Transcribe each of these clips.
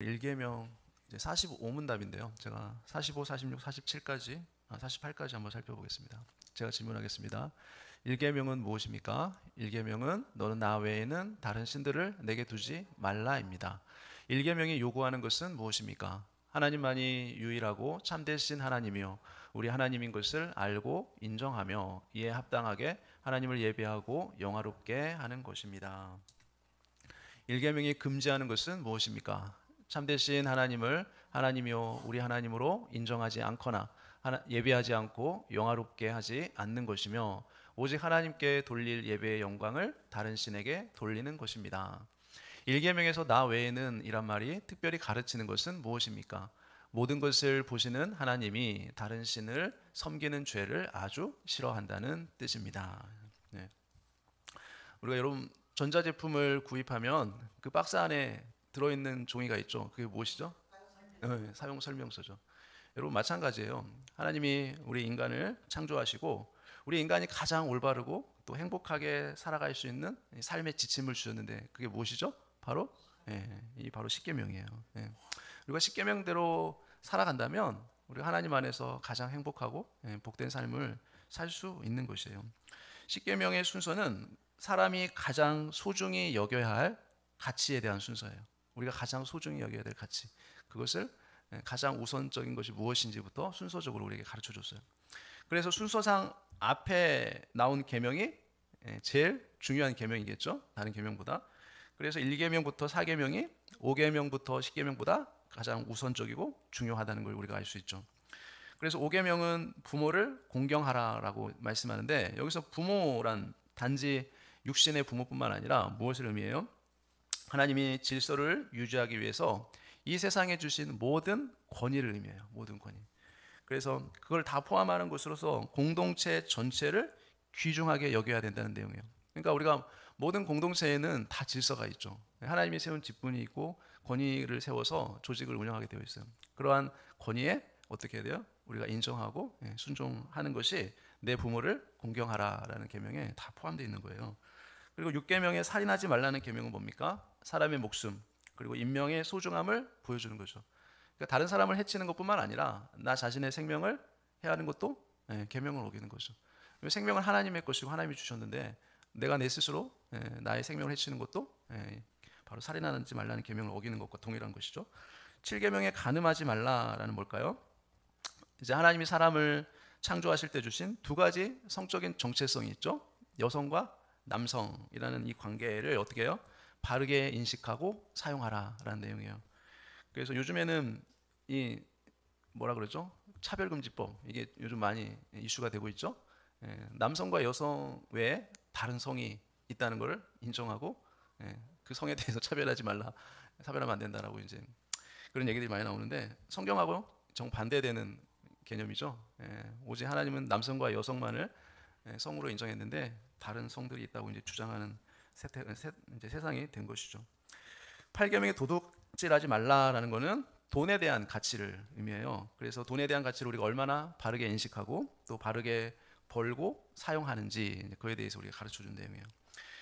1계명 이제 45문답인데요. 제가 45, 46, 47까지 48까지 한번 살펴보겠습니다. 제가 질문하겠습니다. 1계명은 무엇입니까? 1계명은 너는 나 외에는 다른 신들을 내게 두지 말라입니다. 1계명이 요구하는 것은 무엇입니까? 하나님만이 유일하고 참되신 하나님이요 우리 하나님인 것을 알고 인정하며 이에 합당하게 하나님을 예배하고 영화롭게 하는 것입니다. 1계명이 금지하는 것은 무엇입니까? 참되신 하나님을 하나님이요 우리 하나님으로 인정하지 않거나 예배하지 않고 영화롭게 하지 않는 것이며 오직 하나님께 돌릴 예배의 영광을 다른 신에게 돌리는 것입니다. 1계명에서 나 외에는 이란 말이 특별히 가르치는 것은 무엇입니까? 모든 것을 보시는 하나님이 다른 신을 섬기는 죄를 아주 싫어한다는 뜻입니다. 네. 우리가 여러분 전자제품을 구입하면 그 박스 안에 들어있는 종이가 있죠. 그게 무엇이죠? 네, 사용 설명서죠. 여러분 마찬가지예요. 하나님이 우리 인간을 창조하시고 우리 인간이 가장 올바르고 또 행복하게 살아갈 수 있는 삶의 지침을 주셨는데 그게 무엇이죠? 바로 이 바로 십계명이에요. 우리가 십계명대로 살아간다면 우리가 하나님 안에서 가장 행복하고 복된 삶을 살 수 있는 것이에요. 십계명의 순서는 사람이 가장 소중히 여겨야 할 가치에 대한 순서예요. 우리가 가장 소중히 여겨야 될 가치. 그것을 가장 우선적인 것이 무엇인지부터 순서적으로 우리에게 가르쳐 줬어요. 그래서 순서상 앞에 나온 계명이 제일 중요한 계명이겠죠. 다른 계명보다. 그래서 1계명부터 4계명이 5계명부터 10계명보다 가장 우선적이고 중요하다는 걸 우리가 알 수 있죠. 그래서 5계명은 부모를 공경하라라고 말씀하는데 여기서 부모란 단지 육신의 부모뿐만 아니라 무엇을 의미해요? 하나님이 질서를 유지하기 위해서 이 세상에 주신 모든 권위를 의미해요. 모든 권위. 그래서 그걸 다 포함하는 것으로서 공동체 전체를 귀중하게 여겨야 된다는 내용이에요. 그러니까 우리가 모든 공동체에는 다 질서가 있죠. 하나님이 세운 직분이 있고 권위를 세워서 조직을 운영하게 되어 있어요. 그러한 권위에 어떻게 해야 돼요? 우리가 인정하고 순종하는 것이 내 부모를 공경하라라는 계명에 다 포함되어 있는 거예요. 그리고 6계명에 살인하지 말라는 계명은 뭡니까? 사람의 목숨 그리고 인명의 소중함을 보여주는 거죠. 그러니까 다른 사람을 해치는 것뿐만 아니라 나 자신의 생명을 해하는 것도 계명을 어기는 거죠. 생명은 하나님의 것이고 하나님이 주셨는데 내가 내 스스로 나의 생명을 해치는 것도 바로 살인하지 말라는 계명을 어기는 것과 동일한 것이죠. 7계명에 간음하지 말라라는 뭘까요? 이제 하나님이 사람을 창조하실 때 주신 두 가지 성적인 정체성이 있죠. 여성과 남성이라는 이 관계를 어떻게 해요? 바르게 인식하고 사용하라라는 내용이에요. 그래서 요즘에는 이 뭐라 그러죠? 차별금지법 이게 요즘 많이 이슈가 되고 있죠. 남성과 여성 외에 다른 성이 있다는 것을 인정하고 그 성에 대해서 차별하지 말라, 차별하면 안 된다라고 이제 그런 얘기들이 많이 나오는데 성경하고 정반대되는 개념이죠. 오직 하나님은 남성과 여성만을 성으로 인정했는데 다른 성들이 있다고 이제 주장하는 이제 세상이 된 것이죠. 8계명에 도둑질하지 말라라는 것은 돈에 대한 가치를 의미해요. 그래서 돈에 대한 가치를 우리가 얼마나 바르게 인식하고 또 바르게 벌고 사용하는지 그에 대해서 우리가 가르쳐 준 내용이에요.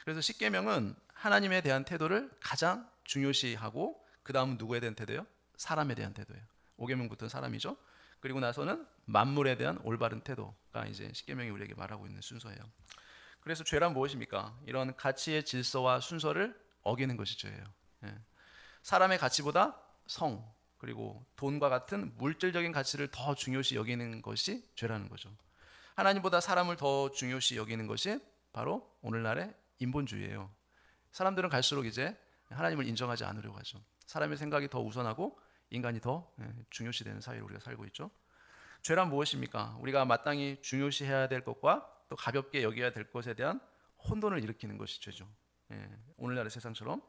그래서 10계명은 하나님에 대한 태도를 가장 중요시하고 그 다음은 누구에 대한 태도예요? 사람에 대한 태도예요. 5계명부터는 사람이죠. 그리고 나서는 만물에 대한 올바른 태도가 이제 10계명이 우리에게 말하고 있는 순서예요. 그래서 죄란 무엇입니까? 이런 가치의 질서와 순서를 어기는 것이 죄예요. 사람의 가치보다 성 그리고 돈과 같은 물질적인 가치를 더 중요시 여기는 것이 죄라는 거죠. 하나님보다 사람을 더 중요시 여기는 것이 바로 오늘날의 인본주의예요. 사람들은 갈수록 이제 하나님을 인정하지 않으려고 하죠. 사람의 생각이 더 우선하고 인간이 더 중요시되는 사회로 우리가 살고 있죠. 죄란 무엇입니까? 우리가 마땅히 중요시해야 될 것과 또 가볍게 여겨야 될 것에 대한 혼돈을 일으키는 것이 죄죠. 오늘날의 세상처럼.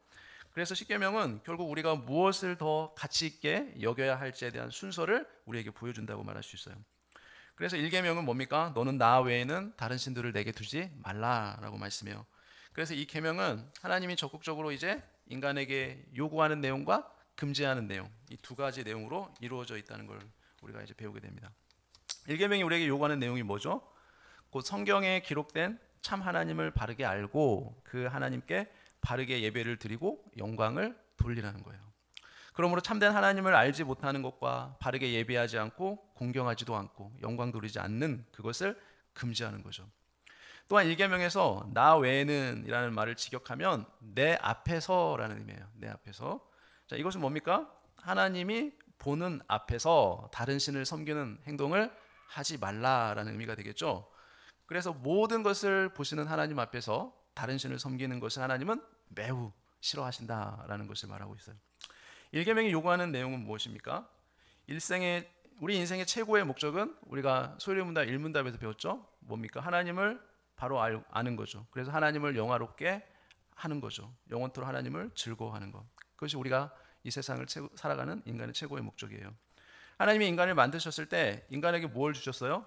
그래서 십계명은 결국 우리가 무엇을 더 가치 있게 여겨야 할지에 대한 순서를 우리에게 보여준다고 말할 수 있어요. 그래서 1계명은 뭡니까? 너는 나 외에는 다른 신들을 내게 두지 말라라고 말씀해요. 그래서 이 계명은 하나님이 적극적으로 이제 인간에게 요구하는 내용과 금지하는 내용 이 두 가지 내용으로 이루어져 있다는 걸 우리가 이제 배우게 됩니다. 1계명이 우리에게 요구하는 내용이 뭐죠? 곧 성경에 기록된 참 하나님을 바르게 알고 그 하나님께 바르게 예배를 드리고 영광을 돌리라는 거예요. 그러므로 참된 하나님을 알지 못하는 것과 바르게 예배하지 않고 공경하지도 않고 영광 돌리지 않는 그것을 금지하는 거죠. 또한 일계명에서 나 외에는 이라는 말을 직역하면 내 앞에서라는 의미예요. 내 앞에서. 자, 이것은 뭡니까? 하나님이 보는 앞에서 다른 신을 섬기는 행동을 하지 말라라는 의미가 되겠죠. 그래서 모든 것을 보시는 하나님 앞에서 다른 신을 섬기는 것을 하나님은 매우 싫어하신다라는 것을 말하고 있어요. 일계명이 요구하는 내용은 무엇입니까? 우리 인생의 최고의 목적은 우리가 소리문답 일문답에서 배웠죠. 뭡니까? 하나님을 바로 아는 거죠. 그래서 하나님을 영화롭게 하는 거죠. 영원토록 하나님을 즐거워하는 것. 그것이 우리가 이 세상을 살아가는 인간의 최고의 목적이에요. 하나님이 인간을 만드셨을 때 인간에게 뭘 주셨어요?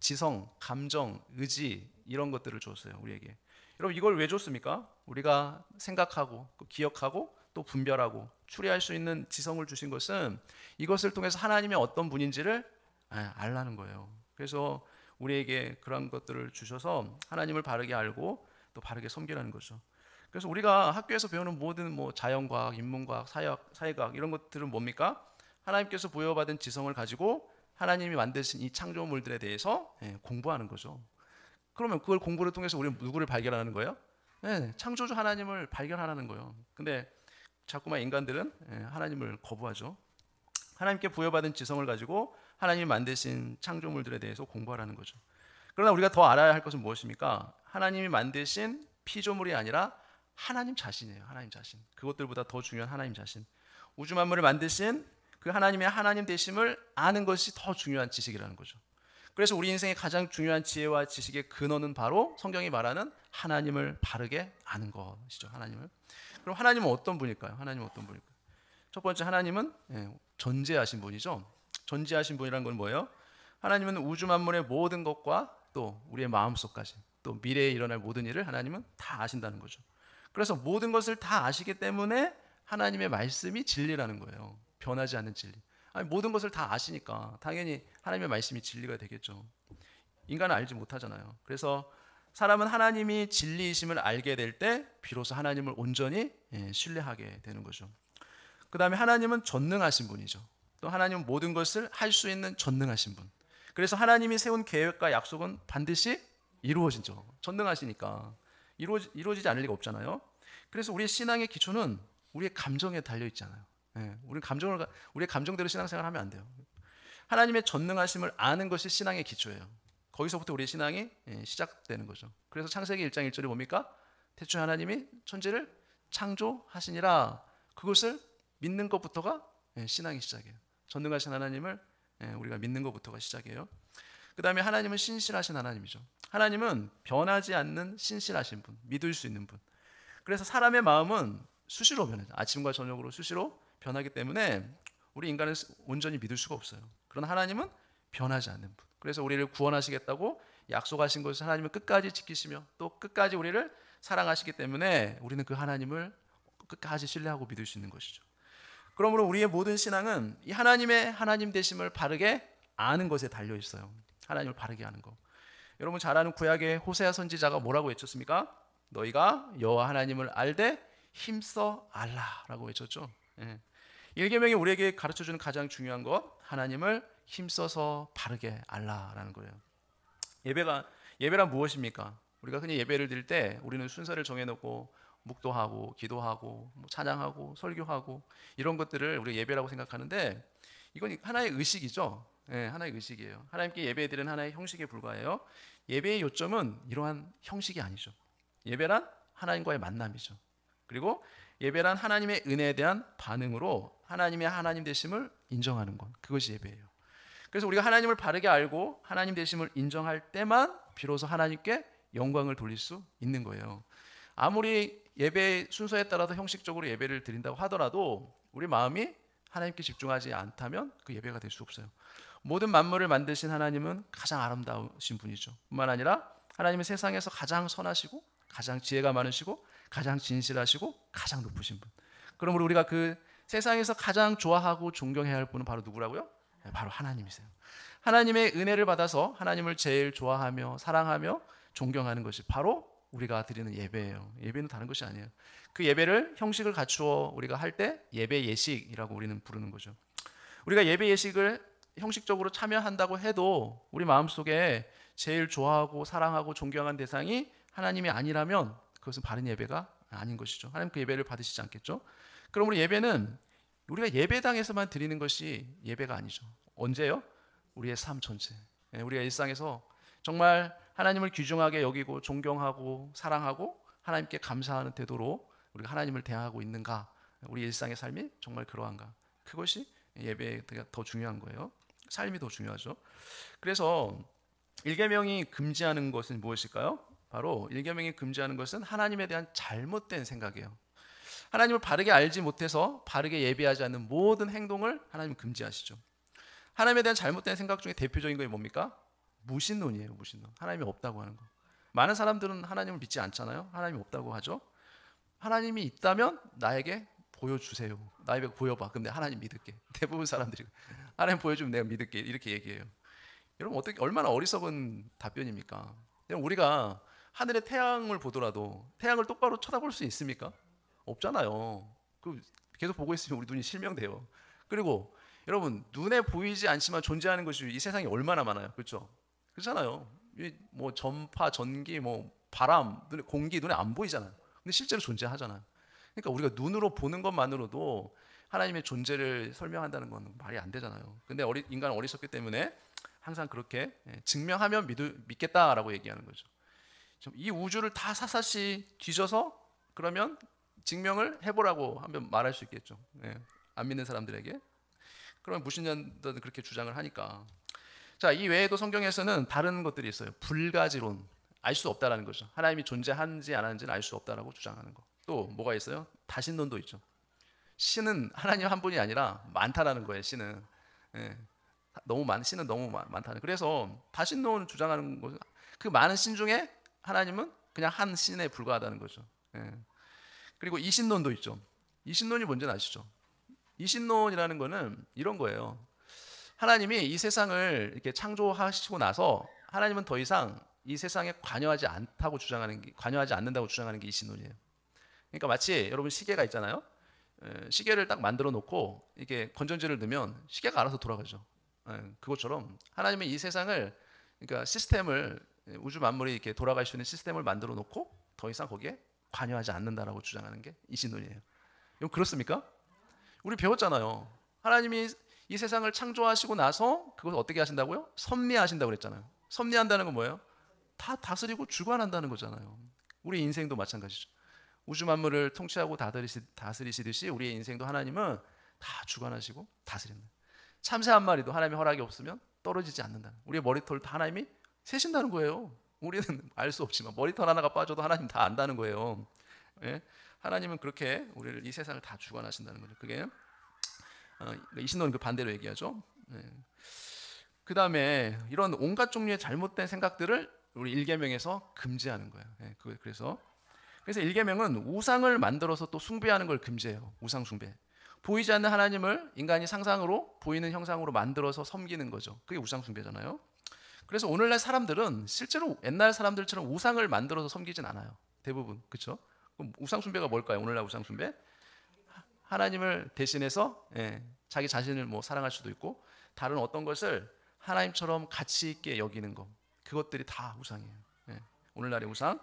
지성, 감정, 의지 이런 것들을 줬어요. 우리에게. 여러분 이걸 왜 줬습니까? 우리가 생각하고 기억하고 또 분별하고 추리할 수 있는 지성을 주신 것은 이것을 통해서 하나님이 어떤 분인지를 알라는 거예요. 그래서 우리에게 그런 것들을 주셔서 하나님을 바르게 알고 또 바르게 섬기라는 거죠. 그래서 우리가 학교에서 배우는 모든 자연과학, 인문과학, 사회과학 이런 것들은 뭡니까? 하나님께서 부여받은 지성을 가지고 하나님이 만드신 이 창조물들에 대해서 공부하는 거죠. 그러면 그걸 공부를 통해서 우리는 누구를 발견하는 거예요? 창조주 하나님을 발견하라는 거예요. 근데 자꾸만 인간들은 하나님을 거부하죠. 하나님께 부여받은 지성을 가지고 하나님이 만드신 창조물들에 대해서 공부하라는 거죠. 그러나 우리가 더 알아야 할 것은 무엇입니까? 하나님이 만드신 피조물이 아니라 하나님 자신이에요. 하나님 자신. 그것들보다 더 중요한 하나님 자신. 우주 만물을 만드신 그 하나님의 하나님 되심을 아는 것이 더 중요한 지식이라는 거죠. 그래서 우리 인생의 가장 중요한 지혜와 지식의 근원은 바로 성경이 말하는 하나님을 바르게 아는 것이죠. 하나님을. 그럼 하나님은 어떤 분일까요? 하나님은 어떤 분일까요? 첫 번째 하나님은 전지하신 분이죠. 전지하신 분이란 건 뭐예요? 하나님은 우주 만물의 모든 것과 또 우리의 마음속까지 또 미래에 일어날 모든 일을 하나님은 다 아신다는 거죠. 그래서 모든 것을 다 아시기 때문에 하나님의 말씀이 진리라는 거예요. 변하지 않는 진리. 아니, 모든 것을 다 아시니까 당연히 하나님의 말씀이 진리가 되겠죠. 인간은 알지 못하잖아요. 그래서 사람은 하나님이 진리이심을 알게 될 때 비로소 하나님을 온전히 신뢰하게 되는 거죠. 그 다음에 하나님은 전능하신 분이죠. 또 하나님은 모든 것을 할 수 있는 전능하신 분. 그래서 하나님이 세운 계획과 약속은 반드시 이루어지죠. 전능하시니까 이루어지지 않을 리가 없잖아요. 그래서 우리의 신앙의 기초는 우리의 감정에 달려 있잖아요. 우리의 감정대로 신앙생활하면 안 돼요. 하나님의 전능하심을 아는 것이 신앙의 기초예요. 거기서부터 우리의 신앙이 시작되는 거죠. 그래서 창세기 1장 1절이 뭡니까? 태초에 하나님이 천지를 창조하시니라. 그것을 믿는 것부터가 신앙의 시작이에요. 전능하신 하나님을 우리가 믿는 것부터가 시작이에요. 그 다음에 하나님은 신실하신 하나님이죠. 하나님은 변하지 않는 신실하신 분, 믿을 수 있는 분. 그래서 사람의 마음은 수시로 변해요. 아침과 저녁으로 수시로 변하기 때문에 우리 인간은 온전히 믿을 수가 없어요. 그러나 하나님은 변하지 않는 분. 그래서 우리를 구원하시겠다고 약속하신 것을 하나님은 끝까지 지키시며 또 끝까지 우리를 사랑하시기 때문에 우리는 그 하나님을 끝까지 신뢰하고 믿을 수 있는 것이죠. 그러므로 우리의 모든 신앙은 이 하나님의 하나님 되심을 바르게 아는 것에 달려 있어요. 하나님을 바르게 아는 것. 여러분 잘 아는 구약의 호세아 선지자가 뭐라고 외쳤습니까? 너희가 여호와 하나님을 알되 힘써 알라라고 외쳤죠. 일계명이 우리에게 가르쳐주는 가장 중요한 것, 하나님을 힘써서 바르게 알라라는 거예요. 예배란 무엇입니까? 우리가 흔히 예배를 드릴 때 우리는 순서를 정해놓고 묵도하고 기도하고 찬양하고 설교하고 이런 것들을 우리가 예배라고 생각하는데 이건 하나의 의식이죠. 하나의 의식이에요. 하나님께 예배드리는 하나의 형식에 불과해요. 예배의 요점은 이러한 형식이 아니죠. 예배란 하나님과의 만남이죠. 그리고 예배란 하나님의 은혜에 대한 반응으로 하나님의 하나님 되심을 인정하는 것, 그것이 예배예요. 그래서 우리가 하나님을 바르게 알고 하나님 되심을 인정할 때만 비로소 하나님께 영광을 돌릴 수 있는 거예요. 아무리 예배 순서에 따라서 형식적으로 예배를 드린다고 하더라도 우리 마음이 하나님께 집중하지 않다면 그 예배가 될 수 없어요. 모든 만물을 만드신 하나님은 가장 아름다우신 분이죠. 뿐만 아니라 하나님은 세상에서 가장 선하시고 가장 지혜가 많으시고 가장 진실하시고 가장 높으신 분. 그러므로 우리가 그 세상에서 가장 좋아하고 존경해야 할 분은 바로 누구라고요? 바로 하나님이세요. 하나님의 은혜를 받아서 하나님을 제일 좋아하며 사랑하며 존경하는 것이 바로 우리가 드리는 예배예요. 예배는 다른 것이 아니에요. 그 예배를 형식을 갖추어 우리가 할 때 예배 예식이라고 우리는 부르는 거죠. 우리가 예배 예식을 형식적으로 참여한다고 해도 우리 마음속에 제일 좋아하고 사랑하고 존경하는 대상이 하나님이 아니라면 그것은 바른 예배가 아닌 것이죠. 하나님 그 예배를 받으시지 않겠죠. 그럼 우리 예배는 우리가 예배당에서만 드리는 것이 예배가 아니죠. 언제요? 우리의 삶 전체. 우리가 일상에서 정말 하나님을 귀중하게 여기고 존경하고 사랑하고 하나님께 감사하는 태도로 우리가 하나님을 대하고 있는가? 우리 일상의 삶이 정말 그러한가? 그것이 예배가 더 중요한 거예요. 삶이 더 중요하죠. 그래서 일계명이 금지하는 것은 무엇일까요? 바로 일계명이 금지하는 것은 하나님에 대한 잘못된 생각이에요. 하나님을 바르게 알지 못해서 바르게 예배하지 않는 모든 행동을 하나님은 금지하시죠. 하나님에 대한 잘못된 생각 중에 대표적인 것이 뭡니까? 무신론이에요. 무신론. 하나님이 없다고 하는 거. 많은 사람들은 하나님을 믿지 않잖아요. 하나님이 없다고 하죠. 하나님이 있다면 나에게 보여주세요. 나에게 보여봐. 근데 하나님 믿을게. 대부분 사람들이 하나님 보여주면 내가 믿을게. 이렇게 얘기해요. 여러분 어떻게 얼마나 어리석은 답변입니까? 우리가 하늘의 태양을 보더라도 태양을 똑바로 쳐다볼 수 있습니까? 없잖아요. 그 계속 보고 있으면 우리 눈이 실명돼요. 그리고 여러분 눈에 보이지 않지만 존재하는 것이 이 세상에 얼마나 많아요. 그렇죠? 그렇잖아요. 뭐 전파, 전기, 뭐 바람, 눈에 공기 눈에 안 보이잖아요. 근데 실제로 존재하잖아요. 그러니까 우리가 눈으로 보는 것만으로도 하나님의 존재를 설명한다는 건 말이 안 되잖아요. 근데 인간은 어리석기 때문에 항상 그렇게 증명하면 믿겠다라고 얘기하는 거죠. 이 우주를 다 샅샅이 뒤져서 그러면 증명을 해보라고 하면 말할 수 있겠죠. 안 믿는 사람들에게. 그러면 무신론자들은 그렇게 주장을 하니까. 자, 이 외에도 성경에서는 다른 것들이 있어요. 불가지론, 알 수 없다라는 거죠. 하나님이 존재하는지 안 하는지는 알 수 없다라고 주장하는 거. 또 뭐가 있어요? 다신론도 있죠. 신은 하나님 한 분이 아니라 많다라는 거예요. 신은 신은 너무 많다는. 그래서 다신론을 주장하는 것은 그 많은 신 중에 하나님은 그냥 한 신에 불과하다는 거죠. 그리고 이신론도 있죠. 이신론이 뭔지는 아시죠? 이신론이라는 거는 이런 거예요. 하나님이 이 세상을 이렇게 창조하시고 나서 하나님은 더 이상 이 세상에 관여하지 않는다고 주장하는 게 이신론이에요. 그러니까 마치 여러분 시계가 있잖아요. 시계를 딱 만들어 놓고 이게 건전지를 넣으면 시계가 알아서 돌아가죠. 그것처럼 하나님은 이 세상을 그러니까 시스템을 우주 만물이 이렇게 돌아갈 수 있는 시스템을 만들어 놓고 더 이상 거기에 관여하지 않는다라고 주장하는 게 이신론이에요. 이건 그렇습니까? 우리 배웠잖아요. 하나님이 이 세상을 창조하시고 나서 그것을 어떻게 하신다고요? 섭리하신다고 그랬잖아요. 섭리한다는 건 뭐예요? 다 다스리고 주관한다는 거잖아요. 우리 인생도 마찬가지죠. 우주 만물을 통치하고 다스리시듯이 우리의 인생도 하나님은 다 주관하시고 다스린다. 참새 한 마리도 하나님의 허락이 없으면 떨어지지 않는다. 우리의 머리털 다 하나님이 세신다는 거예요. 우리는 알 수 없지만 머리털 하나가 빠져도 하나님 다 안다는 거예요. 하나님은 그렇게 우리를 이 세상을 다 주관하신다는 거죠. 그게 이신론 그 반대로 얘기하죠. 그 다음에 이런 온갖 종류의 잘못된 생각들을 우리 일계명에서 금지하는 거예요. 그래서 일계명은 우상을 만들어서 또 숭배하는 걸 금지해요. 우상 숭배. 보이지 않는 하나님을 인간이 상상으로 보이는 형상으로 만들어서 섬기는 거죠. 그게 우상 숭배잖아요. 그래서 오늘날 사람들은 실제로 옛날 사람들처럼 우상을 만들어서 섬기진 않아요. 대부분. 그렇죠? 그럼 우상 숭배가 뭘까요? 오늘날 우상 숭배? 하나님을 대신해서 자기 자신을 뭐 사랑할 수도 있고 다른 어떤 것을 하나님처럼 가치 있게 여기는 것. 그것들이 다 우상이에요. 오늘날의 우상.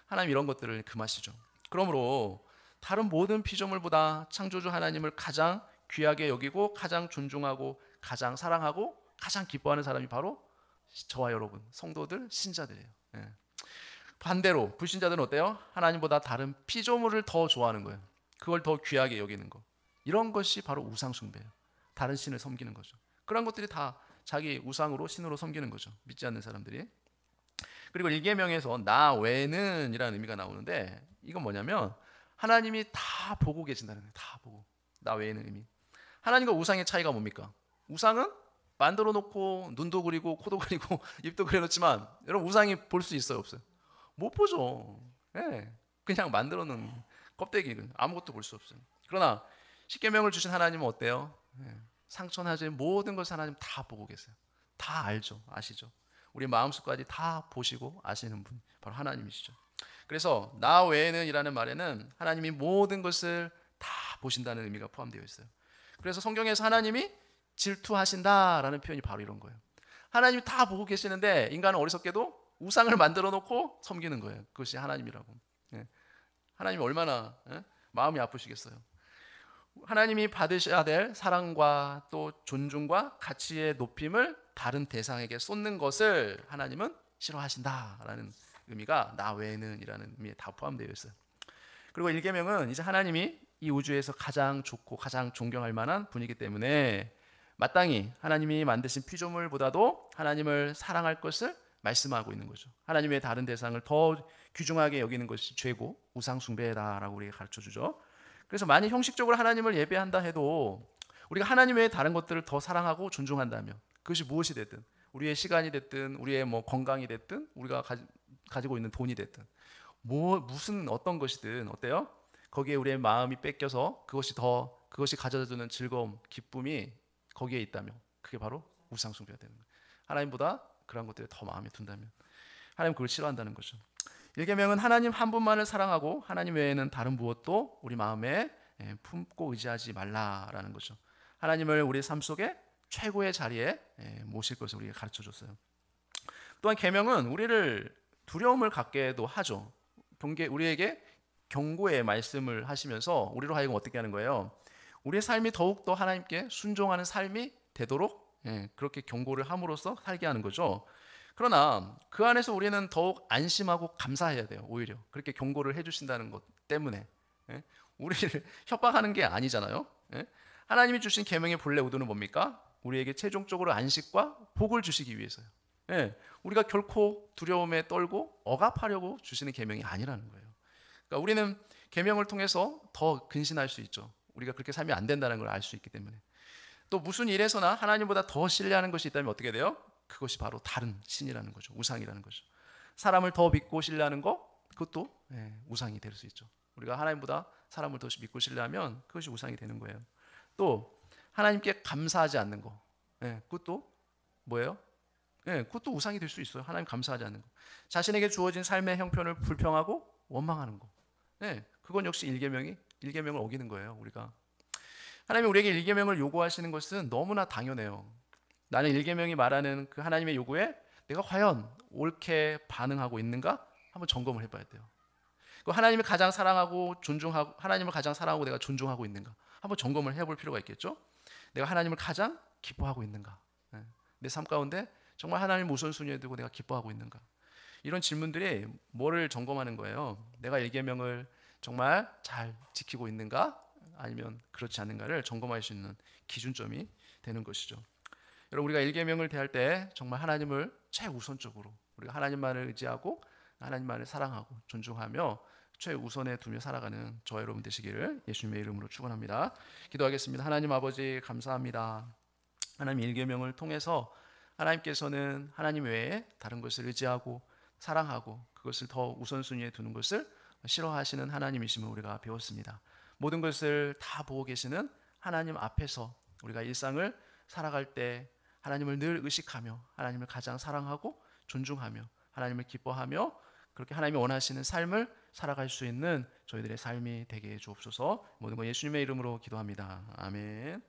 하나님 이런 것들을 금하시죠. 그러므로 다른 모든 피조물보다 창조주 하나님을 가장 귀하게 여기고 가장 존중하고 가장 사랑하고 가장 기뻐하는 사람이 바로 저와 여러분 성도들 신자들이에요. 반대로 불신자들은 어때요? 하나님보다 다른 피조물을 더 좋아하는 거예요. 그걸 더 귀하게 여기는 거. 이런 것이 바로 우상 숭배예요. 다른 신을 섬기는 거죠. 그런 것들이 다 자기 우상으로 신으로 섬기는 거죠. 믿지 않는 사람들이. 그리고 일계명에서 나 외는 이라는 의미가 나오는데 이건 뭐냐면 하나님이 다 보고 계신다는 거예요. 다 보고. 나 외에는 의미. 하나님과 우상의 차이가 뭡니까? 우상은 만들어 놓고 눈도 그리고 코도 그리고 입도 그려놓지만 여러분 우상이 볼 수 있어요? 없어요? 못 보죠. 그냥 만들어 놓은 껍데기 아무것도 볼 수 없어요. 그러나 십계명을 주신 하나님은 어때요? 상처나지 모든 것을 하나님 다 보고 계세요. 다 알죠. 아시죠. 우리 마음속까지 다 보시고 아시는 분 바로 하나님이시죠. 그래서 나 외에는 이라는 말에는 하나님이 모든 것을 다 보신다는 의미가 포함되어 있어요. 그래서 성경에서 하나님이 질투하신다라는 표현이 바로 이런 거예요. 하나님이 다 보고 계시는데 인간은 어리석게도 우상을 만들어 놓고 섬기는 거예요. 그것이 하나님이라고. 예. 하나님이 얼마나 마음이 아프시겠어요. 하나님이 받으셔야 될 사랑과 또 존중과 가치의 높임을 다른 대상에게 쏟는 것을 하나님은 싫어하신다라는 의미가 나 외에는 이라는 의미에 다 포함되어 있어요. 그리고 1계명은 이제 하나님이 이 우주에서 가장 좋고 가장 존경할 만한 분이기 때문에 마땅히 하나님이 만드신 피조물보다도 하나님을 사랑할 것을 말씀하고 있는 거죠. 하나님의 다른 대상을 더 귀중하게 여기는 것이 죄고 우상 숭배다라고 우리에게 가르쳐 주죠. 그래서 만약 형식적으로 하나님을 예배한다 해도 우리가 하나님 외에 다른 것들을 더 사랑하고 존중한다면 그것이 무엇이 됐든 우리의 시간이 됐든 우리의 뭐 건강이 됐든 우리가 가지고 있는 돈이 됐든 무슨 어떤 것이든 어때요? 거기에 우리의 마음이 뺏겨서 그것이 가져다주는 즐거움, 기쁨이 거기에 있다면 그게 바로 우상 숭배가 되는 거예요. 하나님보다 그런 것들에 더 마음에 둔다면 하나님 그걸 싫어한다는 거죠. 1계명은 하나님 한 분만을 사랑하고 하나님 외에는 다른 무엇도 우리 마음에 품고 의지하지 말라라는 거죠. 하나님을 우리 삶 속에 최고의 자리에 모실 것을 우리에게 가르쳐 줬어요. 또한 계명은 우리를 두려움을 갖게도 하죠. 우리에게 경고의 말씀을 하시면서 우리로 하여금 어떻게 하는 거예요? 우리의 삶이 더욱더 하나님께 순종하는 삶이 되도록 그렇게 경고를 함으로써 살게 하는 거죠. 그러나 그 안에서 우리는 더욱 안심하고 감사해야 돼요. 오히려 그렇게 경고를 해주신다는 것 때문에 우리를 협박하는 게 아니잖아요. 하나님이 주신 계명의 본래 의도는 뭡니까? 우리에게 최종적으로 안식과 복을 주시기 위해서요. 우리가 결코 두려움에 떨고 억압하려고 주시는 계명이 아니라는 거예요. 그러니까 우리는 계명을 통해서 더 근신할 수 있죠. 우리가 그렇게 살면 안 된다는 걸 알 수 있기 때문에. 또 무슨 일에서나 하나님보다 더 신뢰하는 것이 있다면 어떻게 돼요? 그것이 바로 다른 신이라는 거죠. 우상이라는 거죠. 사람을 더 믿고 신뢰하는 거 그것도 우상이 될 수 있죠. 우리가 하나님보다 사람을 더 믿고 신뢰하면 그것이 우상이 되는 거예요. 또 하나님께 감사하지 않는 거 그것도 뭐예요? 그것도 우상이 될 수 있어요. 하나님 감사하지 않는 거. 자신에게 주어진 삶의 형편을 불평하고 원망하는 거. 그건 역시 1계명을 어기는 거예요. 우리가 하나님이 우리에게 1계명을 요구하시는 것은 너무나 당연해요. 나는 1계명이 말하는 그 하나님의 요구에 내가 과연 옳게 반응하고 있는가 한번 점검을 해봐야 돼요. 하나님을 가장 사랑하고 존중하고 하나님을 가장 사랑하고 내가 존중하고 있는가 한번 점검을 해볼 필요가 있겠죠. 내가 하나님을 가장 기뻐하고 있는가, 내 삶 가운데 정말 하나님 우선순위에 두고 내가 기뻐하고 있는가, 이런 질문들이 뭐를 점검하는 거예요. 내가 1계명을 정말 잘 지키고 있는가 아니면 그렇지 않는가를 점검할 수 있는 기준점이 되는 것이죠. 여러분, 우리가 1계명을 대할 때 정말 하나님을 최우선적으로 우리가 하나님만을 의지하고 하나님만을 사랑하고 존중하며 최우선에 두며 살아가는 저와 여러분 되시기를 예수님의 이름으로 축원합니다. 기도하겠습니다. 하나님 아버지 감사합니다. 하나님 1계명을 통해서 하나님께서는 하나님 외에 다른 것을 의지하고 사랑하고 그것을 더 우선순위에 두는 것을 싫어하시는 하나님이심을 우리가 배웠습니다. 모든 것을 다 보고 계시는 하나님 앞에서 우리가 일상을 살아갈 때 하나님을 늘 의식하며 하나님을 가장 사랑하고 존중하며 하나님을 기뻐하며 그렇게 하나님이 원하시는 삶을 살아갈 수 있는 저희들의 삶이 되게 해 주옵소서. 모든 것 예수님의 이름으로 기도합니다. 아멘.